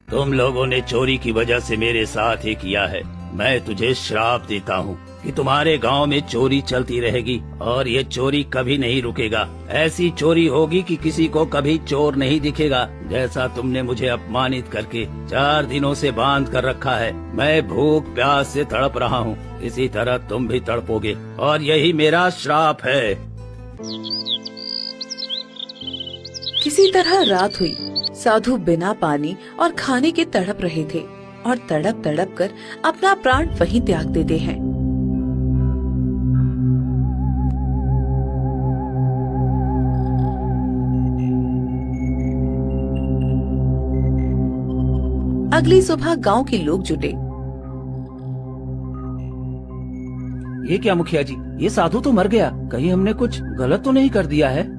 तुम लोगों ने चोरी की वजह से मेरे साथ ही किया है। मैं तुझे श्राप देता हूँ कि तुम्हारे गांव में चोरी चलती रहेगी और ये चोरी कभी नहीं रुकेगा। ऐसी चोरी होगी कि किसी को कभी चोर नहीं दिखेगा। जैसा तुमने मुझे अपमानित करके 4 दिनों से बांध कर रखा है, मैं भूख प्यास से तड़प रहा हूँ, इसी तरह तुम भी तड़पोगे और यही मेरा श्राप है। किसी तरह रात हुई। साधु बिना पानी और खाने के तड़प रहे थे और तड़प तड़प कर अपना प्राण वहीं त्याग देते हैं। अगली सुबह गांव के लोग जुटे। ये क्या मुखिया जी, ये साधु तो मर गया, कहीं हमने कुछ गलत तो नहीं कर दिया है?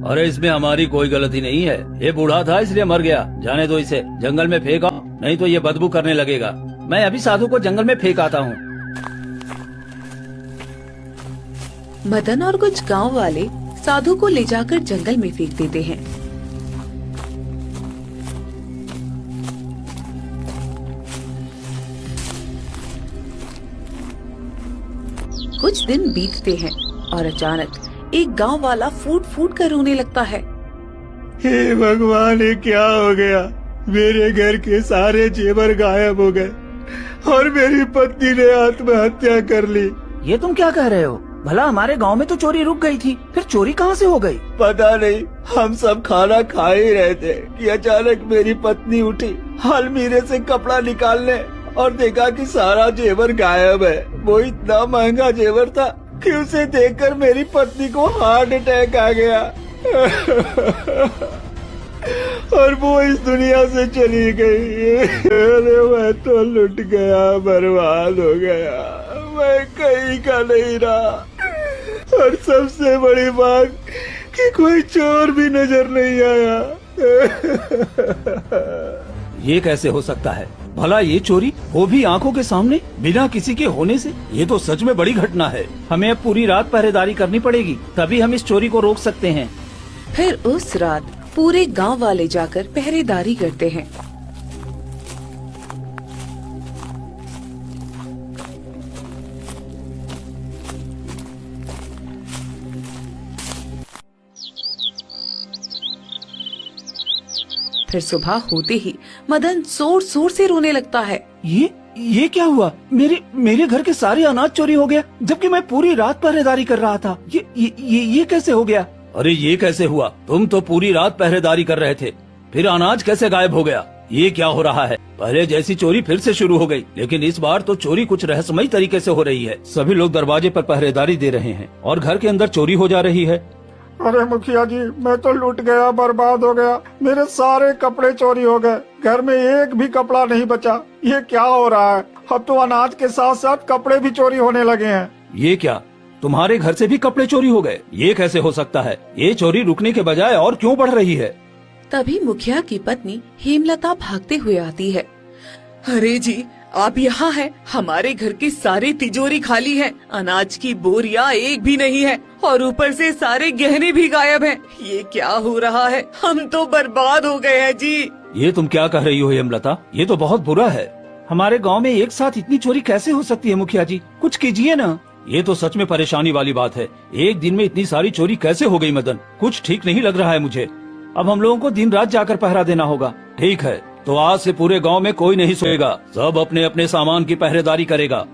अरे इसमें हमारी कोई गलती नहीं है, ये बूढ़ा था इसलिए मर गया। जाने दो इसे, जंगल में फेंक आओ, नहीं तो ये बदबू करने लगेगा। मैं अभी साधु को जंगल में फेंक आता हूँ। मदन और कुछ गांव वाले साधु को ले जाकर जंगल में फेंक देते हैं। कुछ दिन बीतते हैं और अचानक एक गांव वाला फूट फूट कर रोने लगता है। हे भगवान, ये क्या हो गया? मेरे घर के सारे जेवर गायब हो गए और मेरी पत्नी ने आत्महत्या कर ली। ये तुम क्या कह रहे हो? भला हमारे गांव में तो चोरी रुक गई थी, फिर चोरी कहाँ से हो गई? पता नहीं, हम सब खाना खा ही रहे थे कि अचानक मेरी पत्नी उठी अलमीरे से कपड़ा निकालने और देखा कि सारा जेवर गायब है। वो इतना महंगा जेवर था कि उसे देखकर मेरी पत्नी को हार्ट अटैक आ गया और वो इस दुनिया से चली गई। अरे मैं तो लुट गया, बर्बाद हो गया, मैं कहीं का नहीं रहा। और सबसे बड़ी बात कि कोई चोर भी नजर नहीं आया। ये कैसे हो सकता है? भला ये चोरी, वो भी आंखों के सामने, बिना किसी के होने से? ये तो सच में बड़ी घटना है। हमें अब पूरी रात पहरेदारी करनी पड़ेगी, तभी हम इस चोरी को रोक सकते हैं। फिर उस रात पूरे गांव वाले जाकर पहरेदारी करते हैं। फिर सुबह होते ही मदन जोर जोर से रोने लगता है। ये क्या हुआ? मेरे घर के सारे अनाज चोरी हो गया, जबकि मैं पूरी रात पहरेदारी कर रहा था। ये कैसे हो गया? अरे ये कैसे हुआ? तुम तो पूरी रात पहरेदारी कर रहे थे, फिर अनाज कैसे गायब हो गया? ये क्या हो रहा है? पहले जैसी चोरी फिर से शुरू हो गई, लेकिन इस बार तो चोरी कुछ रहस्यमयी तरीके से हो रही है। सभी लोग दरवाजे पर पहरेदारी दे रहे हैं और घर के अंदर चोरी हो जा रही है। अरे मुखिया जी, मैं तो लूट गया, बर्बाद हो गया। मेरे सारे कपड़े चोरी हो गए, घर में एक भी कपड़ा नहीं बचा। ये क्या हो रहा है? अब तो अनाज के साथ साथ कपड़े भी चोरी होने लगे हैं। ये क्या, तुम्हारे घर से भी कपड़े चोरी हो गए? ये कैसे हो सकता है? ये चोरी रुकने के बजाय और क्यों बढ़ रही है? तभी मुखिया की पत्नी हेमलता भागते हुए आती है। अरे जी, आप यहाँ हैं? हमारे घर की सारी तिजोरी खाली है, अनाज की बोरियां एक भी नहीं है और ऊपर से सारे गहने भी गायब हैं। ये क्या हो रहा है? हम तो बर्बाद हो गए हैं जी। ये तुम क्या कह रही हो हेमलता? ये तो बहुत बुरा है। हमारे गांव में एक साथ इतनी चोरी कैसे हो सकती है? मुखिया जी, कुछ कीजिए ना। ये तो सच में परेशानी वाली बात है। एक दिन में इतनी सारी चोरी कैसे हो गई? मदन, कुछ ठीक नहीं लग रहा है मुझे। अब हम लोगों को दिन रात जाकर पहरा देना होगा। ठीक है, तो आज से पूरे गांव में कोई नहीं सोएगा, सब अपने अपने सामान की पहरेदारी करेगा।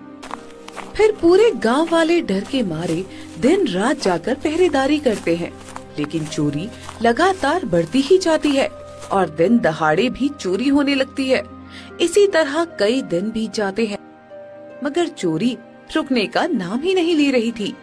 फिर पूरे गांव वाले डर के मारे दिन रात जाकर पहरेदारी करते हैं, लेकिन चोरी लगातार बढ़ती ही जाती है और दिन दहाड़े भी चोरी होने लगती है। इसी तरह कई दिन बीत जाते हैं, मगर चोरी रुकने का नाम ही नहीं ले रही थी।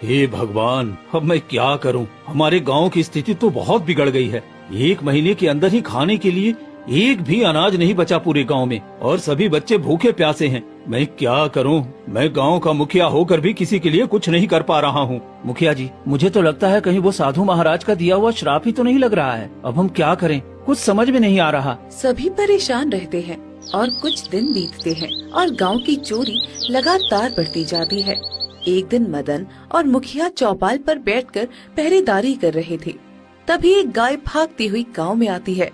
हे भगवान, अब मैं क्या करूं? हमारे गांव की स्थिति तो बहुत बिगड़ गई है। 1 महीने के अंदर ही खाने के लिए एक भी अनाज नहीं बचा पूरे गांव में और सभी बच्चे भूखे प्यासे हैं। मैं क्या करूं? मैं गांव का मुखिया होकर भी किसी के लिए कुछ नहीं कर पा रहा हूं। मुखिया जी, मुझे तो लगता है कहीं वो साधु महाराज का दिया हुआ श्राप ही तो नहीं लग रहा है। अब हम क्या करें? कुछ समझ में नहीं आ रहा। सभी परेशान रहते हैं और कुछ दिन बीतते हैं और गांव की चोरी लगातार बढ़ती जाती है। एक दिन मदन और मुखिया चौपाल पर बैठकर पहरेदारी कर रहे थे। तभी एक गाय भागती हुई गांव में आती है।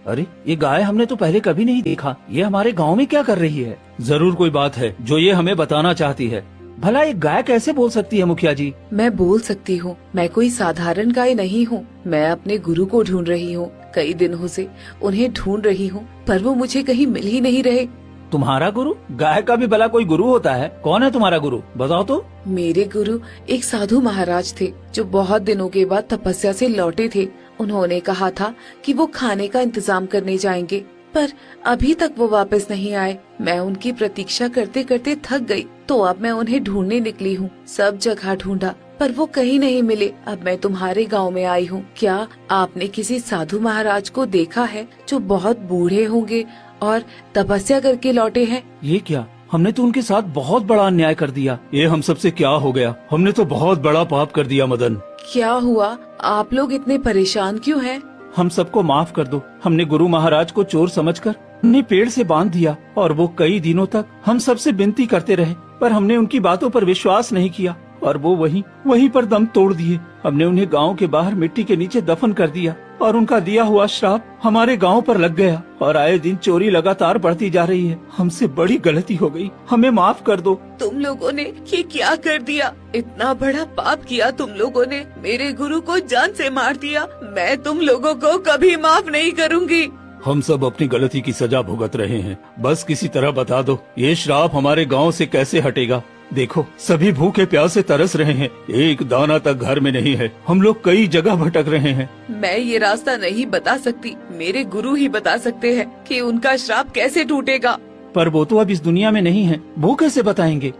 अरे ये गाय हमने तो पहले कभी नहीं देखा। ये हमारे गांव में क्या कर रही है? जरूर कोई बात है जो ये हमें बताना चाहती है। भला एक गाय कैसे बोल सकती है मुखिया जी? मैं बोल सकती हूँ। मैं कोई साधारण गाय नहीं हूँ। मैं अपने गुरु को ढूंढ रही हूँ। कई दिनों से उन्हें ढूंढ रही हूँ, पर वो मुझे कहीं मिल ही नहीं रहे। तुम्हारा गुरु? गाय का भी भला कोई गुरु होता है? कौन है तुम्हारा गुरु, बताओ तो। मेरे गुरु एक साधु महाराज थे जो बहुत दिनों के बाद तपस्या से लौटे थे। उन्होंने कहा था कि वो खाने का इंतजाम करने जाएंगे, पर अभी तक वो वापस नहीं आए। मैं उनकी प्रतीक्षा करते करते थक गई, तो अब मैं उन्हें ढूंढने निकली हूँ। सब जगह ढूंढा पर वो कहीं नहीं मिले। अब मैं तुम्हारे गांव में आई हूँ। क्या आपने किसी साधु महाराज को देखा है जो बहुत बूढ़े होंगे और तपस्या करके लौटे हैं? ये क्या? हमने तो उनके साथ बहुत बड़ा अन्याय कर दिया। ये हम सबसे क्या हो गया? हमने तो बहुत बड़ा पाप कर दिया मदन। क्या हुआ? आप लोग इतने परेशान क्यों हैं? हम सबको माफ कर दो। हमने गुरु महाराज को चोर समझकर उन्हें पेड़ से बांध दिया और वो कई दिनों तक हम सबसे विनती करते रहे, पर हमने उनकी बातों पर विश्वास नहीं किया और वो वहीं पर दम तोड़ दिए। हमने उन्हें गांव के बाहर मिट्टी के नीचे दफन कर दिया और उनका दिया हुआ श्राप हमारे गांव पर लग गया और आए दिन चोरी लगातार बढ़ती जा रही है। हमसे बड़ी गलती हो गई, हमें माफ कर दो। तुम लोगों ने ये क्या कर दिया? इतना बड़ा पाप किया तुम लोगों ने। मेरे गुरु को जान से मार दिया। मैं तुम लोगों को कभी माफ नहीं करूंगी। हम सब अपनी गलती की सजा भुगत रहे हैं। बस किसी तरह बता दो, ये श्राप हमारे गांव से कैसे हटेगा? देखो, सभी भूखे प्यासे तरस रहे हैं। एक दाना तक घर में नहीं है। हम लोग कई जगह भटक रहे हैं। मैं ये रास्ता नहीं बता सकती। मेरे गुरु ही बता सकते हैं कि उनका श्राप कैसे टूटेगा। पर वो तो अब इस दुनिया में नहीं है, वो कैसे बताएंगे?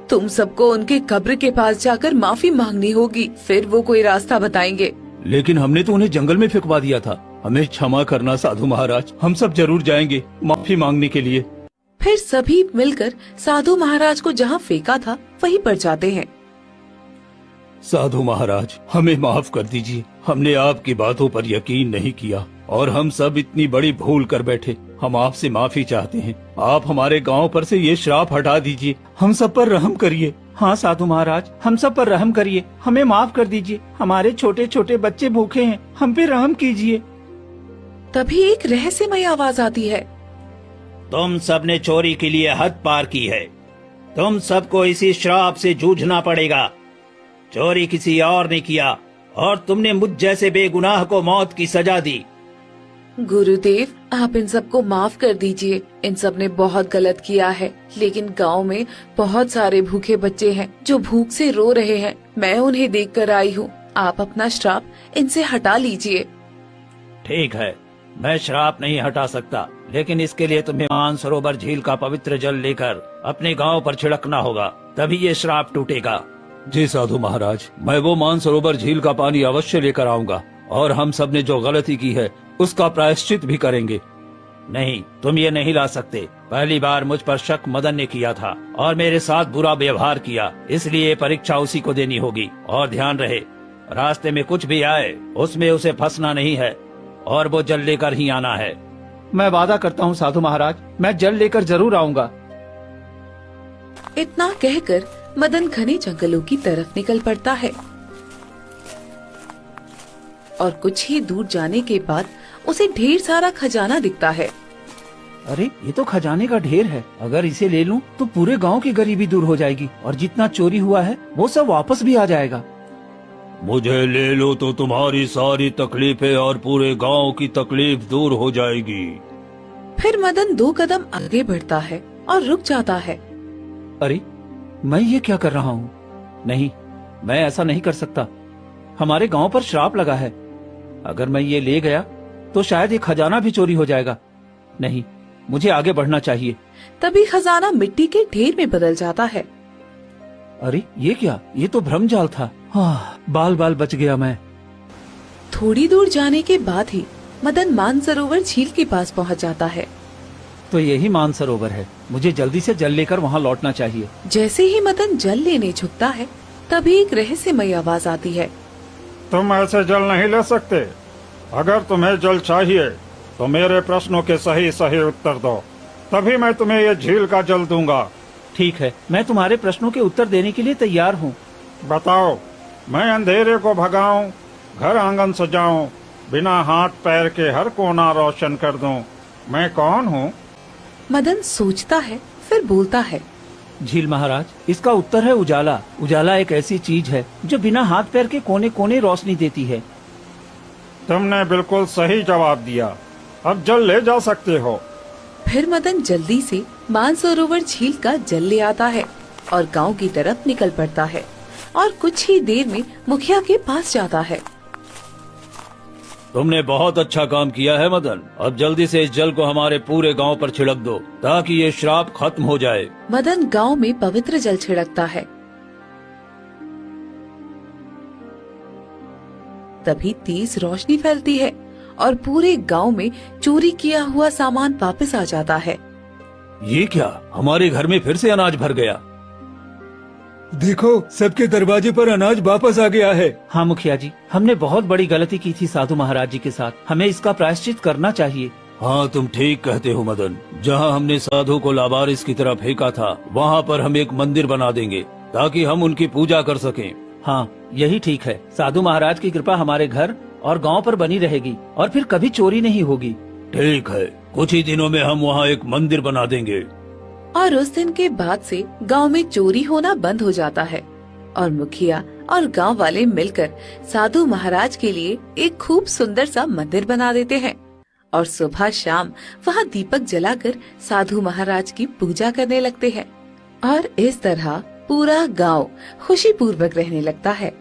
तुम सबको उनके कब्र के पास जाकर माफी मांगनी होगी, फिर वो कोई रास्ता बताएंगे। लेकिन हमने तो उन्हें जंगल में फेंकवा दिया था। हमें क्षमा करना साधु महाराज, हम सब जरूर जाएंगे माफी मांगने के लिए। फिर सभी मिलकर साधु महाराज को जहाँ फेंका था वहीं पर जाते हैं। साधु महाराज, हमें माफ कर दीजिए। हमने आपकी बातों पर यकीन नहीं किया और हम सब इतनी बड़ी भूल कर बैठे। हम आपसे माफी चाहते हैं। आप हमारे गांव पर से ये श्राप हटा दीजिए। हम सब पर रहम करिए। हाँ साधु महाराज, हम सब पर रहम करिए। हमें माफ कर दीजिए। हमारे छोटे छोटे बच्चे भूखे हैं, हम पे रहम कीजिए। तभी एक रहस्यमय आवाज आती है। तुम सबने चोरी के लिए हद पार की है। तुम सबको इसी श्राप से जूझना पड़ेगा। चोरी किसी और ने किया और तुमने मुझ जैसे बेगुनाह को मौत की सजा दी। गुरुदेव, आप इन सबको माफ कर दीजिए। इन सब ने बहुत गलत किया है, लेकिन गांव में बहुत सारे भूखे बच्चे हैं जो भूख से रो रहे हैं। मैं उन्हें देखकर आई हूँ। आप अपना श्राप इनसे हटा लीजिए। ठीक है, मैं श्राप नहीं हटा सकता, लेकिन इसके लिए तुम्हें मानसरोवर झील का पवित्र जल लेकर अपने गांव पर छिड़कना होगा, तभी ये श्राप टूटेगा। जी साधु महाराज, मैं वो मानसरोवर झील का पानी अवश्य लेकर आऊंगा और हम सब ने जो गलती की है उसका प्रायश्चित भी करेंगे। नहीं, तुम ये नहीं ला सकते। पहली बार मुझ पर शक मदन ने किया था और मेरे साथ बुरा व्यवहार किया, इसलिए परीक्षा उसी को देनी होगी। और ध्यान रहे, रास्ते में कुछ भी आए उसमें उसे फंसना नहीं है और वो जल लेकर ही आना है। मैं वादा करता हूँ साधु महाराज, मैं जल लेकर जरूर आऊंगा। इतना कहकर मदन घने जंगलों की तरफ निकल पड़ता है और कुछ ही दूर जाने के बाद उसे ढेर सारा खजाना दिखता है। अरे ये तो खजाने का ढेर है। अगर इसे ले लूं तो पूरे गांव की गरीबी दूर हो जाएगी और जितना चोरी हुआ है वो सब वापस भी आ जाएगा। मुझे ले लो तो तुम्हारी सारी तकलीफें और पूरे गांव की तकलीफ दूर हो जाएगी। फिर मदन 2 कदम आगे बढ़ता है और रुक जाता है। अरे मैं ये क्या कर रहा हूँ? नहीं, मैं ऐसा नहीं कर सकता। हमारे गांव पर श्राप लगा है। अगर मैं ये ले गया तो शायद ये खजाना भी चोरी हो जाएगा। नहीं, मुझे आगे बढ़ना चाहिए। तभी खजाना मिट्टी के ढेर में बदल जाता है। अरे ये क्या? ये तो भ्रमजाल था। हाँ, बाल बाल बच गया मैं। थोड़ी दूर जाने के बाद ही मदन मानसरोवर झील के पास पहुंच जाता है। तो यही मानसरोवर है। मुझे जल्दी से जल लेकर वहाँ लौटना चाहिए। जैसे ही मदन जल लेने झुकता है, तभी एक रहस्यमय आवाज आती है। तुम ऐसे जल नहीं ले सकते। अगर तुम्हें जल चाहिए तो मेरे प्रश्नों के सही सही उत्तर दो, तभी मैं तुम्हें ये झील का जल दूंगा। ठीक है, मैं तुम्हारे प्रश्नों के उत्तर देने के लिए तैयार हूँ। बताओ, मैं अंधेरे को भगाऊं, घर आंगन सजाऊं बिना हाथ पैर के हर कोना रोशन कर दूं। मैं कौन हूँ? मदन सोचता है, फिर बोलता है। झील महाराज, इसका उत्तर है उजाला। उजाला एक ऐसी चीज है जो बिना हाथ पैर के कोने कोने रोशनी देती है। तुमने बिल्कुल सही जवाब दिया। अब जल ले जा सकते हो। फिर मदन जल्दी से मानसरोवर झील का जल ले आता है और गांव की तरफ निकल पड़ता है और कुछ ही देर में मुखिया के पास जाता है। तुमने बहुत अच्छा काम किया है मदन। अब जल्दी से इस जल को हमारे पूरे गांव पर छिड़क दो ताकि ये श्राप खत्म हो जाए। मदन गांव में पवित्र जल छिड़कता है। तभी तेज रोशनी फैलती है और पूरे गांव में चोरी किया हुआ सामान वापस आ जाता है। ये क्या, हमारे घर में फिर से अनाज भर गया। देखो, सबके दरवाजे पर अनाज वापस आ गया है। हाँ मुखिया जी, हमने बहुत बड़ी गलती की थी साधु महाराज जी के साथ। हमें इसका प्रायश्चित करना चाहिए। हाँ, तुम ठीक कहते हो मदन। जहाँ हमने साधु को लावारिस की तरह फेंका था, वहाँ पर हम एक मंदिर बना देंगे ताकि हम उनकी पूजा कर सकें। हाँ, यही ठीक है। साधु महाराज की कृपा हमारे घर और गांव पर बनी रहेगी और फिर कभी चोरी नहीं होगी। ठीक है, कुछ ही दिनों में हम वहाँ एक मंदिर बना देंगे। और उस दिन के बाद से गांव में चोरी होना बंद हो जाता है और मुखिया और गांव वाले मिलकर साधु महाराज के लिए एक खूब सुंदर सा मंदिर बना देते हैं और सुबह शाम वहाँ दीपक जलाकर साधु महाराज की पूजा करने लगते हैं। और इस तरह पूरा गांव खुशी पूर्वक रहने लगता है।